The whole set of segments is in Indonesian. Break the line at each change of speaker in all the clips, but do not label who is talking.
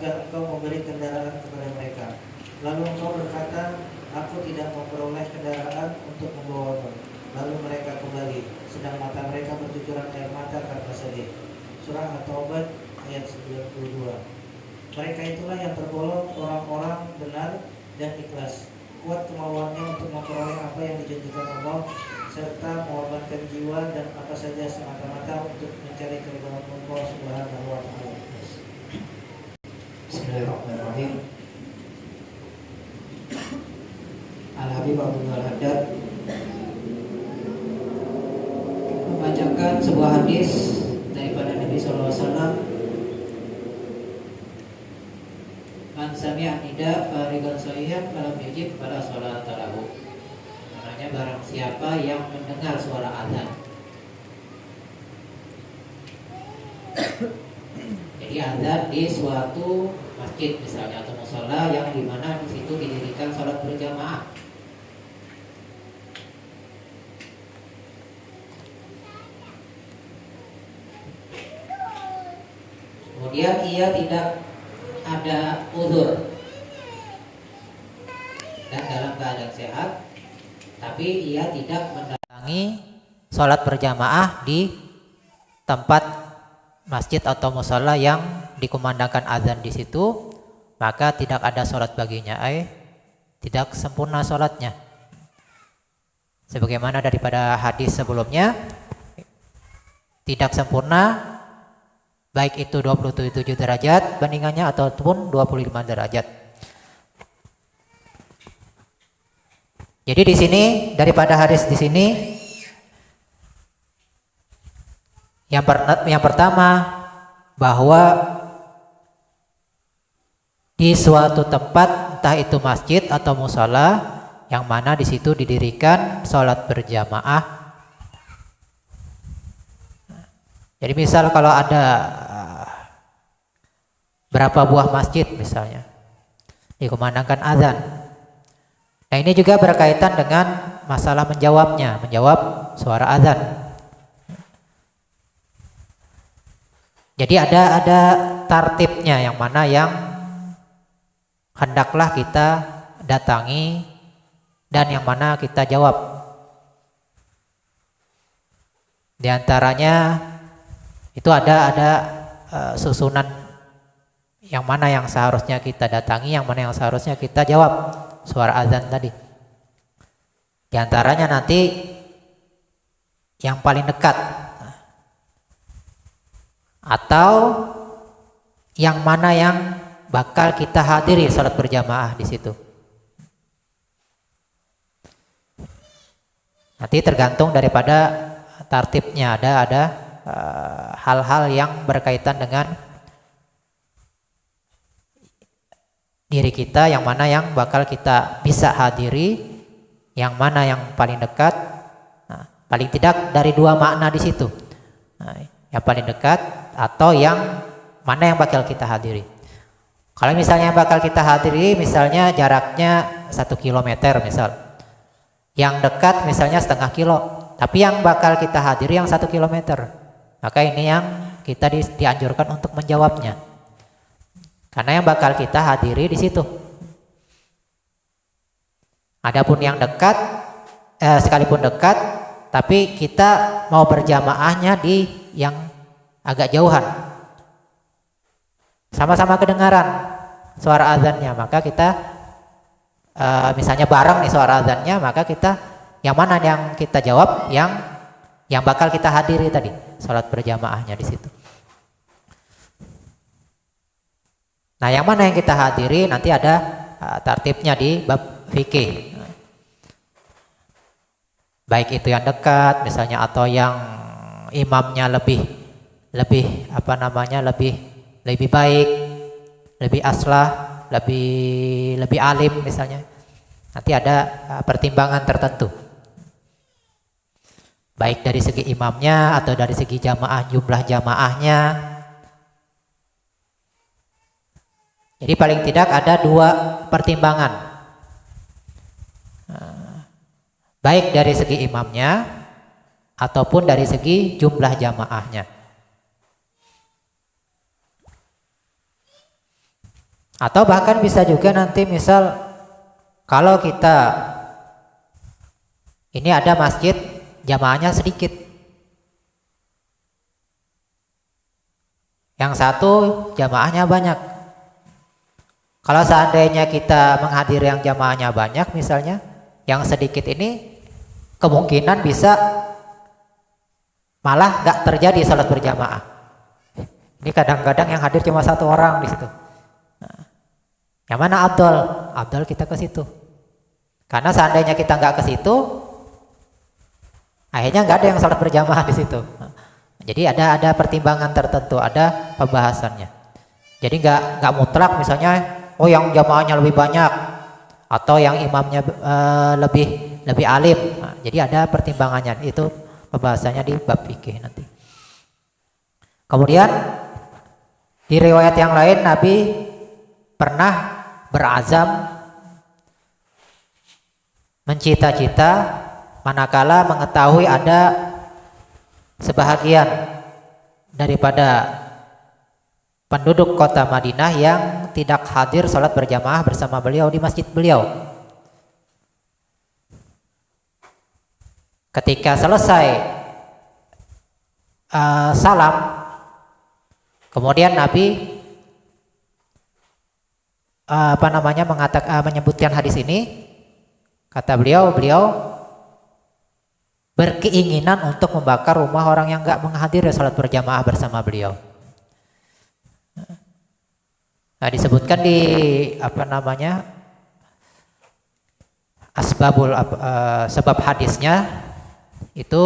agar engkau memberi kendaraan kepada mereka. Lalu engkau berkata, aku tidak memperoleh kendaraan untuk membawamu. Lalu mereka kembali, sedang mata mereka bercucuran air mata karena sedih. Surah At-Taubah ayat 92. Mereka itulah yang tergolong orang-orang benar dan ikhlas, kuat kemauannya untuk memperoleh apa yang dijanjikan Allah, serta mengorbankan jiwa dan apa saja semata-mata untuk mencari keridhaan Allah Subhanahu wa taala.
Bismillahirrahmanirrahim. Al-Habib Abdul Haddad membacakan sebuah hadis daripada Nabi SAW. Man sami'a nida farigan sahihan falam yajib fala sholata lahu. Maknanya barang siapa yang mendengar suara azan. Jadi azan di suatu masjid misalnya atau mushola yang dimana di situ didirikan sholat berjamaah. Kemudian ia tidak ada uzur dan dalam keadaan sehat, tapi ia tidak mendatangi sholat berjamaah di tempat masjid atau mushola yang dikumandangkan azan di situ, maka tidak ada sholat baginya, tidak sempurna sholatnya. Sebagaimana daripada hadis sebelumnya, tidak sempurna baik itu 27 derajat bandingannya ataupun 25 derajat. Jadi di sini daripada hadis di sini yang pertama bahwa di suatu tempat entah itu masjid atau mushola yang mana di situ didirikan sholat berjamaah. Jadi misal kalau ada berapa buah masjid misalnya dikumandangkan azan. Nah ini juga berkaitan dengan masalah menjawab suara azan. Jadi ada tartibnya yang mana yang hendaklah kita datangi dan yang mana kita jawab. Di antaranya itu ada susunan yang mana yang seharusnya kita datangi, yang mana yang seharusnya kita jawab suara azan tadi. Di antaranya nanti yang paling dekat atau yang mana yang bakal kita hadiri sholat berjamaah di situ. Nanti tergantung daripada tartibnya, ada hal-hal yang berkaitan dengan diri kita, yang mana yang bakal kita bisa hadiri, yang mana yang paling dekat. Nah, paling tidak dari dua makna di situ. Nah, yang paling dekat atau yang mana yang bakal kita hadiri. Kalau misalnya yang bakal kita hadiri misalnya jaraknya 1 kilometer misal, yang dekat misalnya setengah kilo, tapi yang bakal kita hadiri yang 1 kilometer, maka ini yang kita dianjurkan untuk menjawabnya, karena yang bakal kita hadiri di situ. Adapun yang dekat, sekalipun dekat, tapi kita mau berjamaahnya di yang agak jauhan, sama-sama kedengaran suara azannya, maka kita misalnya bareng nih suara azannya, maka kita yang mana yang kita jawab, yang bakal kita hadiri tadi sholat berjamaahnya di situ. Nah, yang mana yang kita hadiri nanti ada tartibnya di bab fikih. Baik itu yang dekat misalnya atau yang imamnya lebih baik, lebih aslah, lebih alim misalnya. Nanti ada pertimbangan tertentu. Baik dari segi imamnya atau dari segi jamaah, jumlah jamaahnya. Jadi paling tidak ada 2 pertimbangan. Baik dari segi imamnya ataupun dari segi jumlah jamaahnya. Atau bahkan bisa juga nanti misal kalau kita ini ada masjid jamaahnya sedikit, yang satu jamaahnya banyak. Kalau seandainya kita menghadiri yang jamaahnya banyak misalnya, yang sedikit ini kemungkinan bisa malah gak terjadi salat berjamaah. Ini kadang-kadang yang hadir cuma satu orang di situ. Nah, yang mana afdal? Afdal kita ke situ. Karena seandainya kita nggak ke situ, akhirnya nggak ada yang salat berjamaah di situ. Nah, jadi ada pertimbangan tertentu, ada pembahasannya. Jadi nggak mutlak misalnya, oh yang jamaahnya lebih banyak atau yang imamnya lebih alim. Nah, jadi ada pertimbangannya. Itu pembahasannya di bab fikih nanti. Kemudian di riwayat yang lain Nabi pernah berazam mencita-cita manakala mengetahui ada sebahagian daripada penduduk kota Madinah yang tidak hadir sholat berjamaah bersama beliau di masjid beliau. Ketika selesai salam, kemudian Nabi menyebutkan hadis ini. Kata beliau berkeinginan untuk membakar rumah orang yang enggak menghadiri salat berjamaah bersama beliau. Nah, disebutkan di sebab hadisnya itu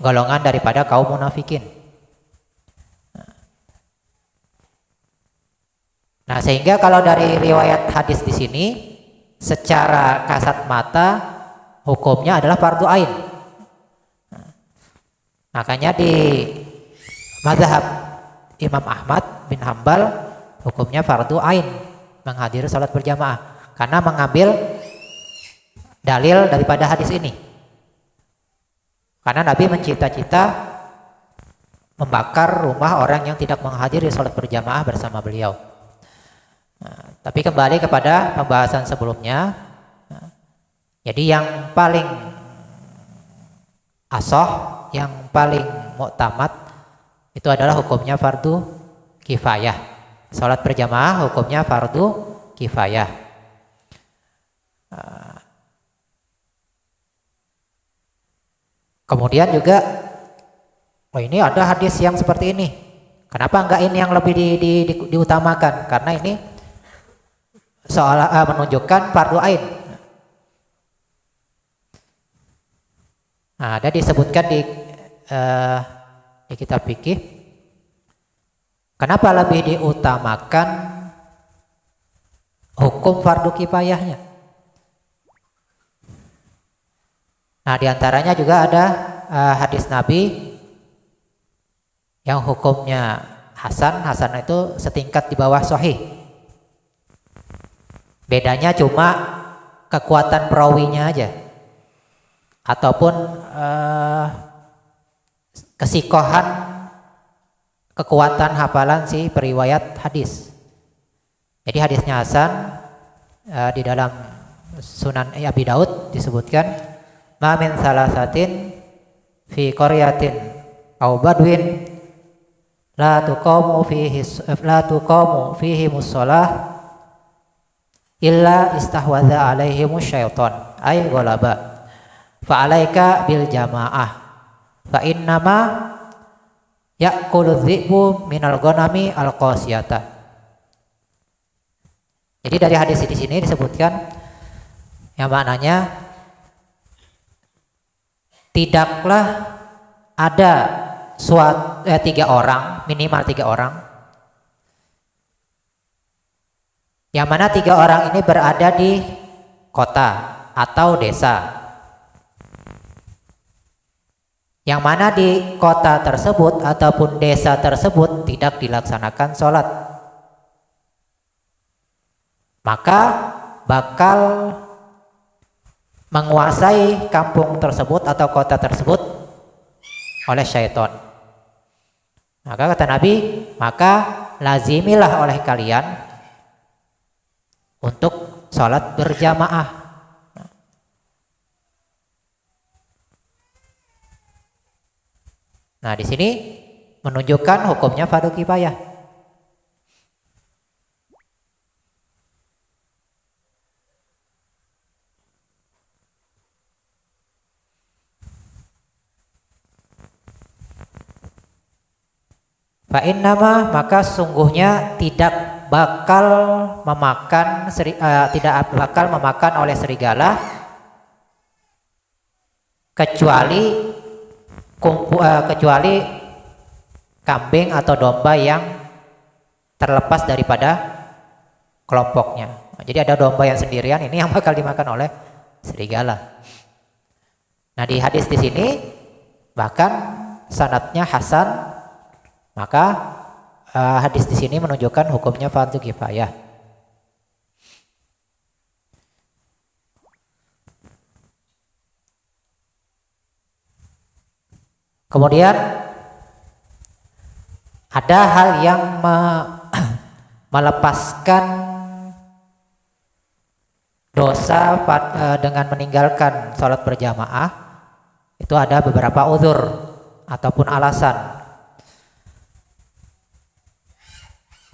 golongan daripada kaum munafikin. Nah, sehingga kalau dari riwayat hadis di sini secara kasat mata hukumnya adalah fardu ain. Makanya di mazhab Imam Ahmad bin Hambal hukumnya fardu ain menghadiri salat berjamaah karena mengambil dalil daripada hadis ini. Karena Nabi mencita-cita membakar rumah orang yang tidak menghadiri salat berjamaah bersama beliau. Nah, tapi kembali kepada pembahasan sebelumnya. Nah, jadi yang paling asoh, yang paling muktamad itu adalah hukumnya fardu kifayah. Salat berjamaah hukumnya fardu kifayah. Kemudian juga, ini ada hadis yang seperti ini. Kenapa enggak ini yang lebih diutamakan? Karena ini menunjukkan fardu ain. Nah, ada disebutkan di kitab fikih. Kenapa lebih diutamakan hukum fardu kifayahnya? Nah, diantaranya juga ada hadis Nabi yang hukumnya hasan. Hasan itu setingkat di bawah sahih. Bedanya cuma kekuatan perawinya aja, ataupun kesikohan, kekuatan hafalan si periwayat hadis. Jadi hadisnya hasan. Di dalam Sunan Abi Daud disebutkan, ma min salasatin fi qaryatin aw badwin la tuqamu fihi mushalah illa istahwadha alaihimu syaitan ay ghalaba fa alaika bil jamaah fa innama ya'kulu dhi'bu minal ghanami al qasiyata. Jadi dari hadis di sini disebutkan yang maknanya tidaklah ada tiga orang, minimal 3 orang, yang mana 3 orang ini berada di kota atau desa, yang mana di kota tersebut ataupun desa tersebut tidak dilaksanakan sholat, maka bakal menguasai kampung tersebut atau kota tersebut oleh syaitan. Maka kata Nabi, maka lazimilah oleh kalian untuk sholat berjamaah. Nah, di sini menunjukkan hukumnya fardu kifayah. Fa'innama, maka sungguhnya tidak bakal memakan oleh serigala kecuali kambing atau domba yang terlepas daripada kelompoknya. Jadi ada domba yang sendirian, ini yang bakal dimakan oleh serigala. Nah, di hadis di sini bahkan sanadnya hasan, maka hadis di sini menunjukkan hukumnya fardu kifayah. Kemudian ada hal yang melepaskan dosa dengan meninggalkan sholat berjamaah. Itu ada beberapa uzur ataupun alasan.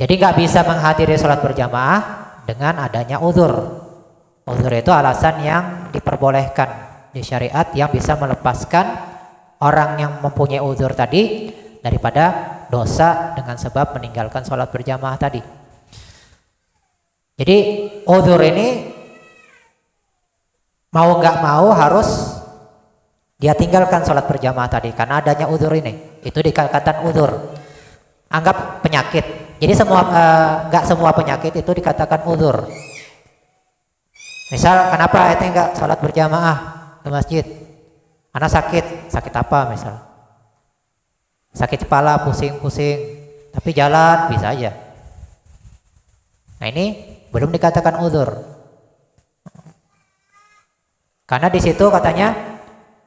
Jadi nggak bisa menghadiri sholat berjamaah dengan adanya uzur. Uzur itu alasan yang diperbolehkan di syariat yang bisa melepaskan orang yang mempunyai uzur tadi daripada dosa dengan sebab meninggalkan sholat berjamaah tadi. Jadi uzur ini mau nggak mau harus dia tinggalkan sholat berjamaah tadi karena adanya uzur ini. Itu dikatakan uzur. Anggap penyakit. Jadi nggak semua penyakit itu dikatakan uzur. Misal kenapa ente nggak sholat berjamaah ke masjid? Anak sakit apa misal? Sakit kepala, pusing-pusing, tapi jalan bisa aja. Nah, ini belum dikatakan uzur. Karena di situ katanya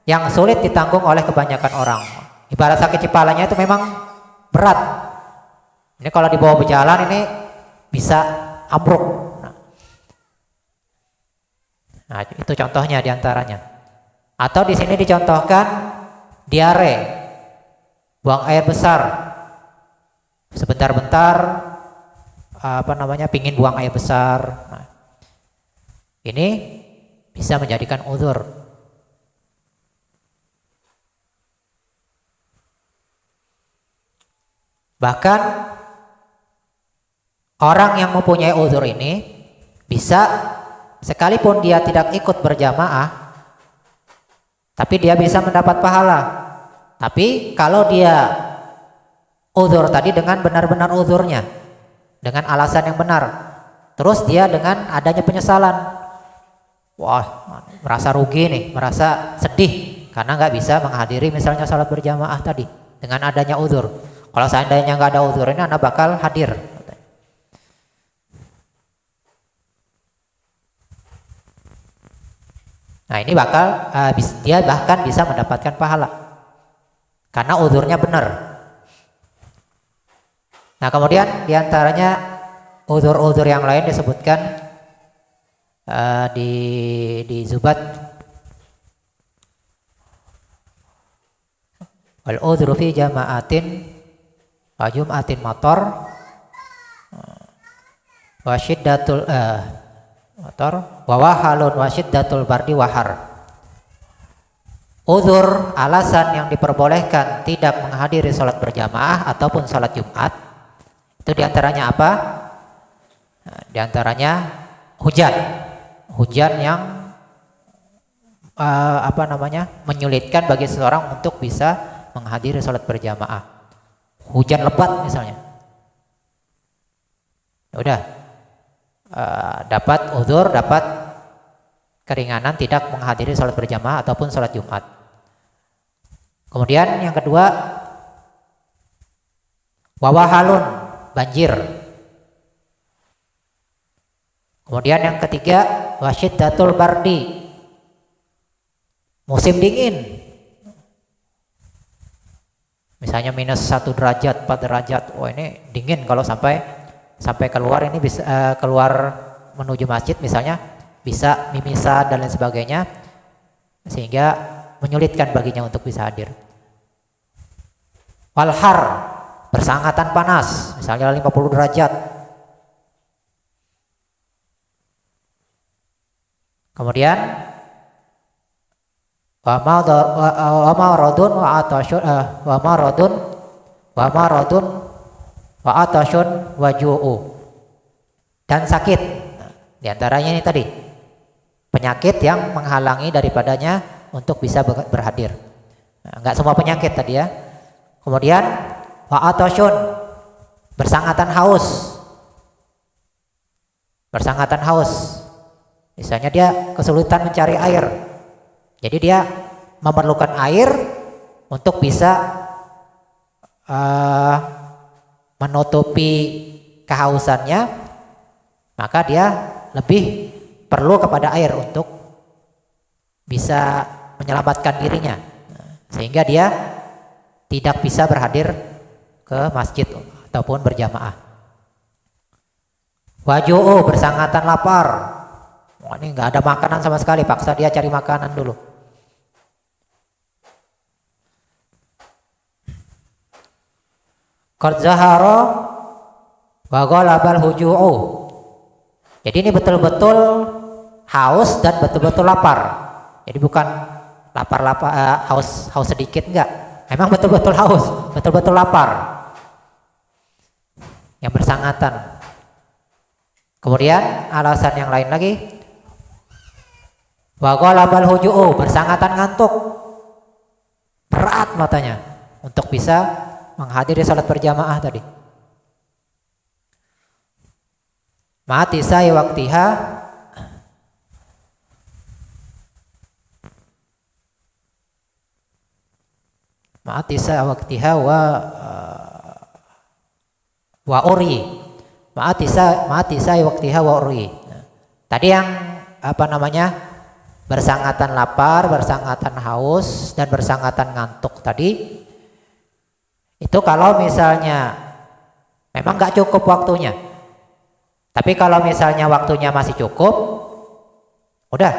yang sulit ditanggung oleh kebanyakan orang. Ibarat sakit kepalanya itu memang berat. Ini kalau dibawa berjalan ini bisa ambruk. Nah, itu contohnya diantaranya. Atau di sini dicontohkan diare, buang air besar, sebentar-bentar pingin buang air besar. Nah, ini bisa menjadikan uzur. Bahkan orang yang mempunyai uzur ini bisa sekalipun dia tidak ikut berjamaah, tapi dia bisa mendapat pahala. Tapi kalau dia uzur tadi dengan benar-benar uzurnya, dengan alasan yang benar, terus dia dengan adanya penyesalan, wah merasa rugi nih, merasa sedih karena nggak bisa menghadiri misalnya sholat berjamaah tadi dengan adanya uzur. Kalau seandainya nggak ada uzur ini, anak bakal hadir. Nah, ini dia bahkan bisa mendapatkan pahala karena uzurnya benar. Nah, kemudian diantaranya uzur-uzur yang lain disebutkan di Zubat, wal uzru fi jama'atin wa jum'atin matar wa syiddatul wa wahalun wa syiddatul bardi wahar. Uzur, alasan yang diperbolehkan tidak menghadiri sholat berjamaah ataupun sholat Jumat, itu diantaranya apa? Diantaranya hujan yang menyulitkan bagi seseorang untuk bisa menghadiri sholat berjamaah. Hujan lebat misalnya, udah dapat uzur, dapat keringanan tidak menghadiri sholat berjamaah ataupun sholat Jumat. Kemudian yang kedua, wawahalun, banjir. Kemudian yang ketiga, wasyiddatul bardi, musim dingin. Misalnya minus 1 derajat, 4 derajat, oh ini dingin kalau sampai keluar ini bisa keluar menuju masjid misalnya bisa mimisan dan lain sebagainya, sehingga menyulitkan baginya untuk bisa hadir. Walhar, bersangatan panas, misalnya 50 derajat. Kemudian wa maradun wa atashun wa atashun wa ju'u, dan sakit. Di antaranya ini tadi, penyakit yang menghalangi daripadanya untuk bisa berhadir. Nah, enggak semua penyakit tadi ya. Kemudian wa atashun, bersangatan haus. Bersangatan haus. Misalnya dia kesulitan mencari air. Jadi dia memerlukan air untuk bisa menutupi kehausannya, maka dia lebih perlu kepada air untuk bisa menyelamatkan dirinya, sehingga dia tidak bisa berhadir ke masjid ataupun berjamaah. Waju'u, bersangatan lapar. Wah, ini nggak ada makanan sama sekali, paksa dia cari makanan dulu. Qad zahara wa ghalabal huju'u. Jadi ini betul-betul haus dan betul-betul lapar. Jadi bukan haus sedikit, enggak. Memang betul-betul haus, betul-betul lapar. Yang bersangatan. Kemudian alasan yang lain lagi, wa ghalabal huju'u, bersangatan ngantuk. Berat matanya untuk bisa menghadiri salat berjamaah tadi. Mati saya waktiha, mati saya waktiha wa uri, mati saya waktiha wa uri. Tadi yang bersangatan lapar, bersangatan haus, dan bersangatan ngantuk tadi, itu kalau misalnya memang nggak cukup waktunya. Tapi kalau misalnya waktunya masih cukup, udah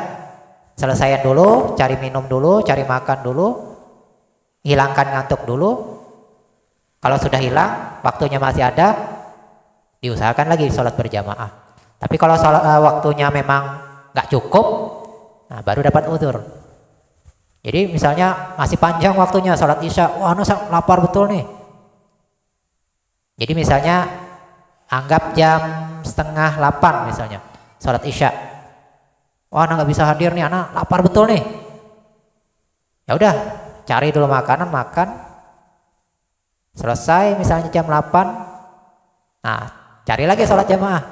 selesaiin dulu, cari minum dulu, cari makan dulu, hilangkan ngantuk dulu. Kalau sudah hilang, waktunya masih ada, diusahakan lagi sholat berjamaah. Tapi kalau waktunya memang nggak cukup, nah baru dapat uzur. Jadi misalnya masih panjang waktunya sholat isya, wah lapar betul nih. Jadi misalnya anggap jam 7:30 misalnya sholat isya, wah anak nggak bisa hadir nih, anak lapar betul nih. Ya udah, cari dulu makanan, makan. Selesai misalnya jam 8, nah cari lagi sholat jamaah.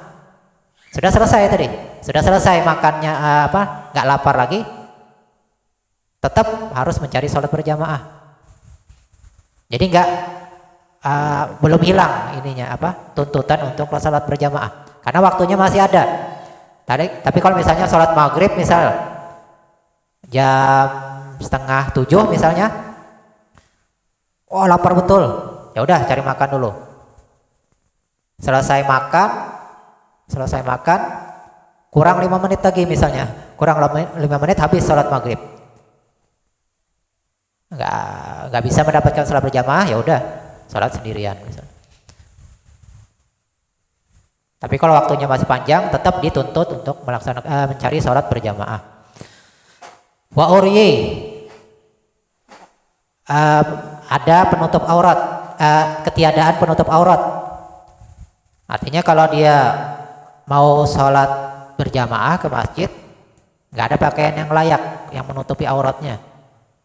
Sudah selesai tadi, sudah selesai makannya, nggak lapar lagi, tetap harus mencari sholat berjamaah. Jadi belum hilang tuntutan untuk sholat berjamaah, karena waktunya masih ada. Tapi kalau misalnya sholat maghrib misal jam 6:30 misalnya, wah lapar betul, ya udah cari makan dulu. Selesai makan, kurang 5 menit lagi misalnya, kurang 5 menit habis sholat maghrib. Nggak bisa mendapatkan sholat berjamaah, ya udah sholat sendirian misalnya. Tapi kalau waktunya masih panjang, tetap dituntut untuk mencari sholat berjamaah. Wa uryi, ada penutup aurat, ketiadaan penutup aurat. Artinya kalau dia mau sholat berjamaah ke masjid, nggak ada pakaian yang layak yang menutupi auratnya.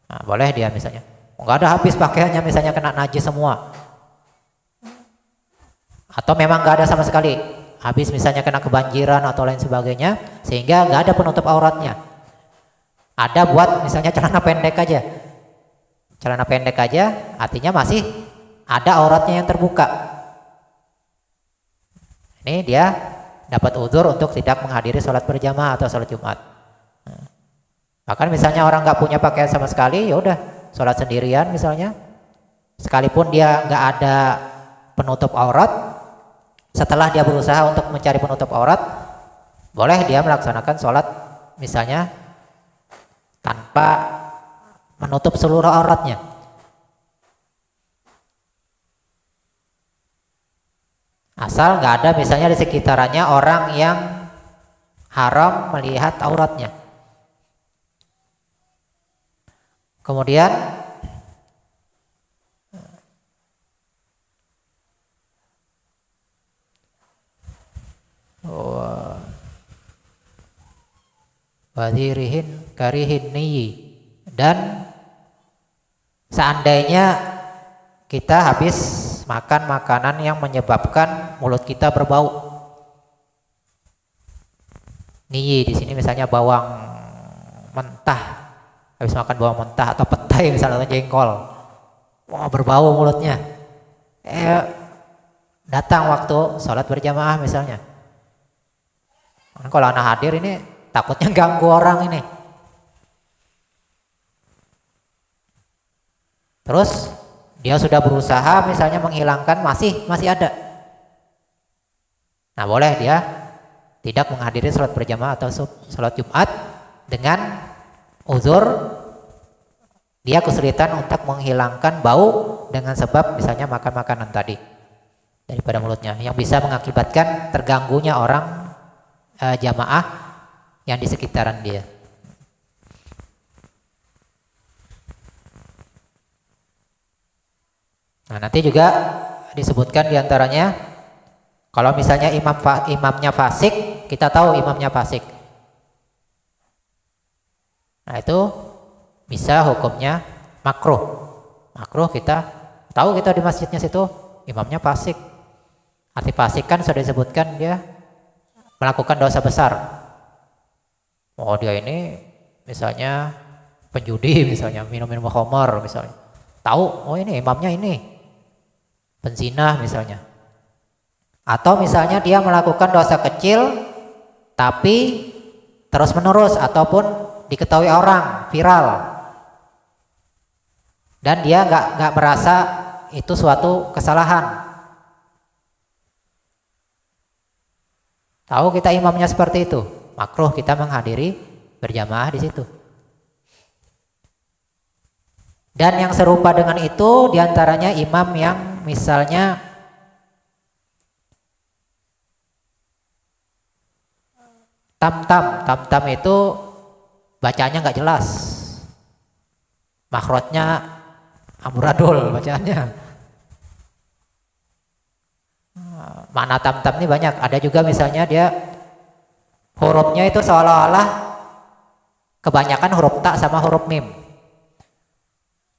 Nah, boleh dia misalnya, nggak ada habis pakaiannya, misalnya kena najis semua, atau memang nggak ada sama sekali, habis misalnya kena kebanjiran atau lain sebagainya, sehingga nggak ada penutup auratnya. Ada buat misalnya celana pendek aja, artinya masih ada auratnya yang terbuka. Ini dia dapat uzur untuk tidak menghadiri sholat berjamaah atau sholat Jumat. Bahkan misalnya orang nggak punya pakaian sama sekali, ya udah sholat sendirian misalnya, sekalipun dia nggak ada penutup aurat, setelah dia berusaha untuk mencari penutup aurat, boleh dia melaksanakan sholat misalnya tanpa menutup seluruh auratnya. Asal nggak ada misalnya di sekitarannya orang yang haram melihat auratnya. Kemudian wadhirihin karihin niyi, dan seandainya kita habis makan makanan yang menyebabkan mulut kita berbau. Niyi di sini misalnya bawang mentah, habis makan bawang mentah atau petai misalnya atau jengkol, wah berbau mulutnya. Datang waktu sholat berjamaah misalnya. Kalau anak hadir ini takutnya ganggu orang ini. Terus dia sudah berusaha misalnya menghilangkan, masih ada. Nah, boleh dia tidak menghadiri sholat berjamaah atau sholat Jumat dengan uzur dia kesulitan untuk menghilangkan bau dengan sebab misalnya makan makanan tadi daripada mulutnya yang bisa mengakibatkan terganggunya orang jamaah yang di sekitaran dia. Nah, nanti juga disebutkan diantaranya kalau misalnya imamnya fasik, kita tahu imamnya fasik. Nah, itu bisa hukumnya makruh. Makruh kita tahu, kita di masjidnya situ imamnya fasik. Arti fasik kan sudah disebutkan dia melakukan dosa besar. Oh, dia ini misalnya penjudi, misalnya minum-minum khamar misalnya. Tahu, oh ini imamnya ini penzina misalnya. Atau misalnya dia melakukan dosa kecil tapi terus menerus ataupun diketahui orang, viral. Dan dia nggak merasa itu suatu kesalahan. Tahu kita imamnya seperti itu, makruh kita menghadiri berjamaah di situ. Dan yang serupa dengan itu diantaranya imam yang misalnya tam itu bacanya nggak jelas, makhrajnya amburadul bacaannya. Makna tam ini banyak. Ada juga misalnya dia hurufnya itu seolah-olah kebanyakan huruf ta sama huruf mim.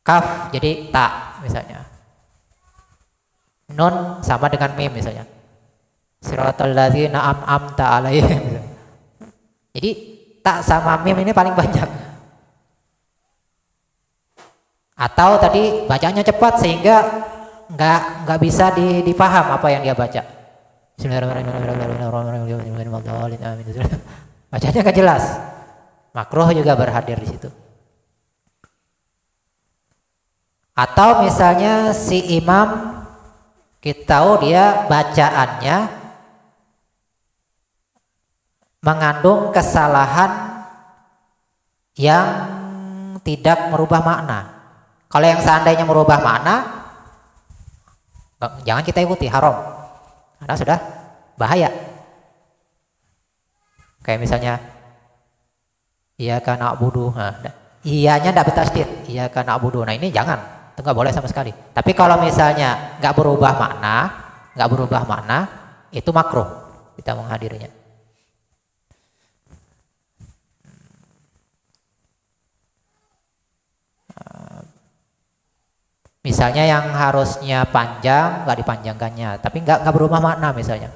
Kaf jadi ta misalnya. Nun sama dengan mim misalnya. Siratal ladzina an'amta alaihim. Jadi ta sama mim ini paling banyak. Atau tadi bacanya cepat sehingga nggak bisa dipaham apa yang dia baca. Bacanya nggak jelas. Makruh juga berhadir di situ. Atau misalnya si imam kita tahu dia bacaannya mengandung kesalahan yang tidak merubah makna. Kalau yang seandainya merubah makna, jangan kita ikuti, haram. Karena sudah bahaya. Kayak misalnya iyyaka na'budu. Nah, iyanya enggak bertasydid, iyyaka na'budu. Nah, ini jangan. Itu enggak boleh sama sekali. Tapi kalau misalnya enggak berubah makna, itu makruh kita menghadirinya. Misalnya yang harusnya panjang nggak dipanjangkannya, tapi nggak berubah makna misalnya.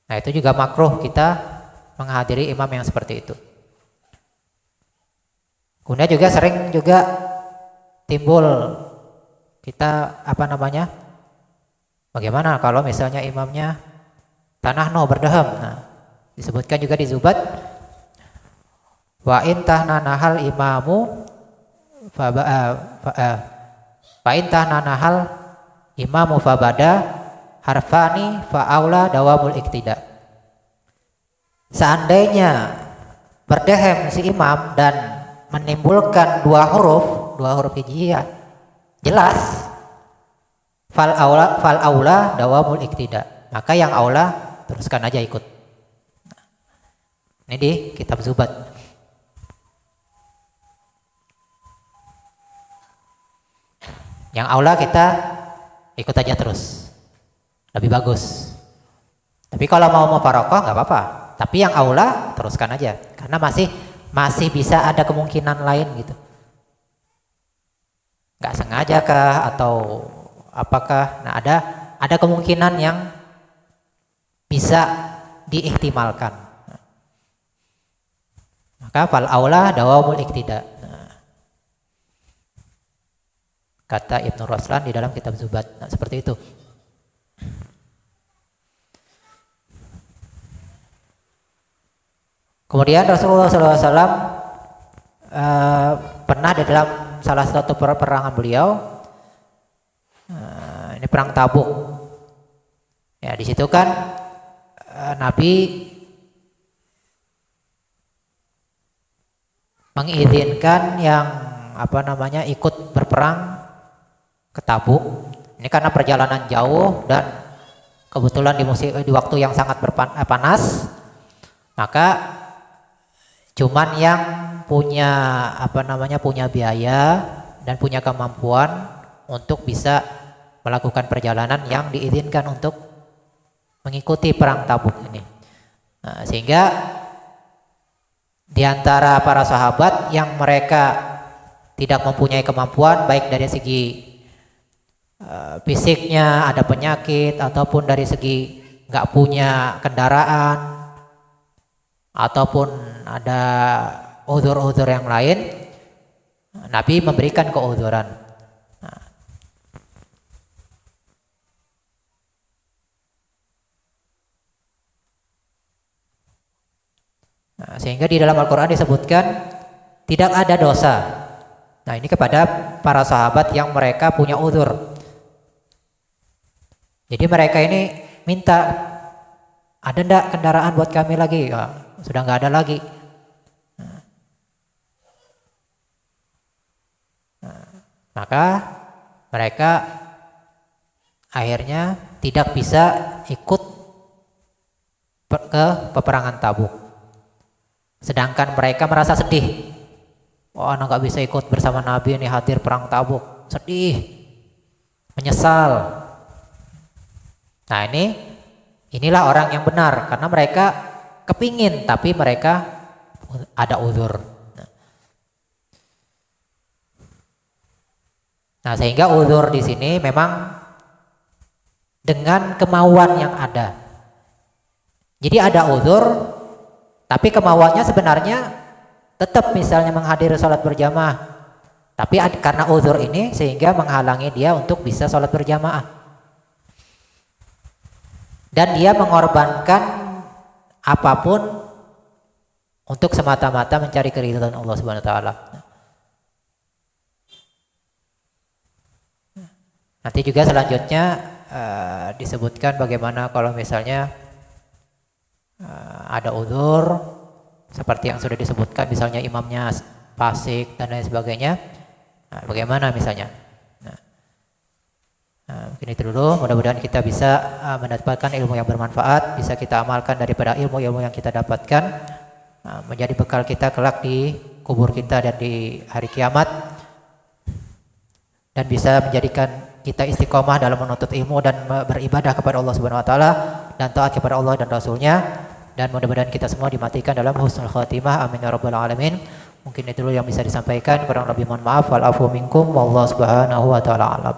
Nah, itu juga makruh kita menghadiri imam yang seperti itu. Kemudian juga sering juga timbul kita bagaimana kalau misalnya imamnya tanah berdaham. Nah, disebutkan juga di Zubat Wa in tahnanahal imamu fa in tahnanahal imamu fabada harfani fa aula dawamul iktida. Seandainya berdehem si imam dan menimbulkan dua huruf hijaiyah, jelas fal aula dawamul iktida, maka yang aula teruskan aja ikut. Ini di kitab Zubat. Yang aula kita ikut aja terus, lebih bagus. Tapi kalau mau mufaroqah nggak apa-apa. Tapi yang aula teruskan aja, karena masih bisa ada kemungkinan lain gitu. Nggak sengaja kah atau apakah? Nah ada kemungkinan yang bisa diihtimalkan. Maka fal aula dawamul iktida. Kata Ibnu Ruslan di dalam kitab Zubat. Nah, seperti itu. Kemudian Rasulullah SAW pernah di dalam salah satu peperangan beliau, ini perang Tabuk. Ya, di situ kan Nabi mengizinkan yang ikut berperang ke Tabuk. Ini karena perjalanan jauh dan kebetulan di waktu yang sangat panas, maka cuman yang punya biaya dan punya kemampuan untuk bisa melakukan perjalanan yang diizinkan untuk mengikuti perang Tabuk ini. Nah, sehingga di antara para sahabat yang mereka tidak mempunyai kemampuan baik dari segi fisiknya, ada penyakit, ataupun dari segi nggak punya kendaraan, ataupun ada uzur-uzur yang lain, Nabi memberikan keuzuran. Nah, sehingga di dalam Al-Quran disebutkan tidak ada dosa. Nah, ini kepada para sahabat yang mereka punya uzur. Jadi mereka ini minta, ada ndak kendaraan buat kami lagi? Ya, sudah nggak ada lagi. Maka mereka akhirnya tidak bisa ikut ke peperangan Tabuk. Sedangkan mereka merasa sedih. Wah, anak nggak bisa ikut bersama Nabi ini hadir perang Tabuk. Sedih, menyesal. Nah, inilah orang yang benar, karena mereka kepingin tapi mereka ada uzur. Nah, sehingga uzur di sini memang dengan kemauan yang ada. Jadi ada uzur, tapi kemauannya sebenarnya tetap misalnya menghadiri sholat berjamaah. Tapi karena uzur ini sehingga menghalangi dia untuk bisa sholat berjamaah. Dan dia mengorbankan apapun untuk semata-mata mencari keridhaan Allah Subhanahu wa taala. Nanti juga selanjutnya disebutkan bagaimana kalau misalnya ada uzur seperti yang sudah disebutkan, misalnya imamnya fasik dan lain sebagainya. Nah, bagaimana misalnya? Mungkin itu dulu, mudah-mudahan kita bisa mendapatkan ilmu yang bermanfaat, bisa kita amalkan daripada ilmu-ilmu yang kita dapatkan, menjadi bekal kita kelak di kubur kita dan di hari kiamat, dan bisa menjadikan kita istiqomah dalam menuntut ilmu dan beribadah kepada Allah Subhanahu wa taala dan taat kepada Allah dan Rasulnya, dan mudah-mudahan kita semua dimatikan dalam husnul khatimah, amin ya rabbal alamin. Mungkin itu dulu yang bisa disampaikan, kurang lebih mohon maaf, wal afu minkum, wallahu subhanahu wa taala alam.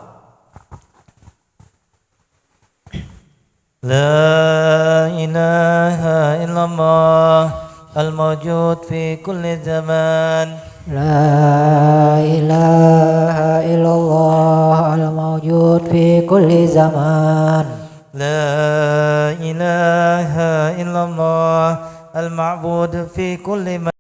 لا إله إلا الله الموجود في كل زمان
لا إله إلا الله الموجود في كل زمان
لا إله إلا الله المعبود في كل مكان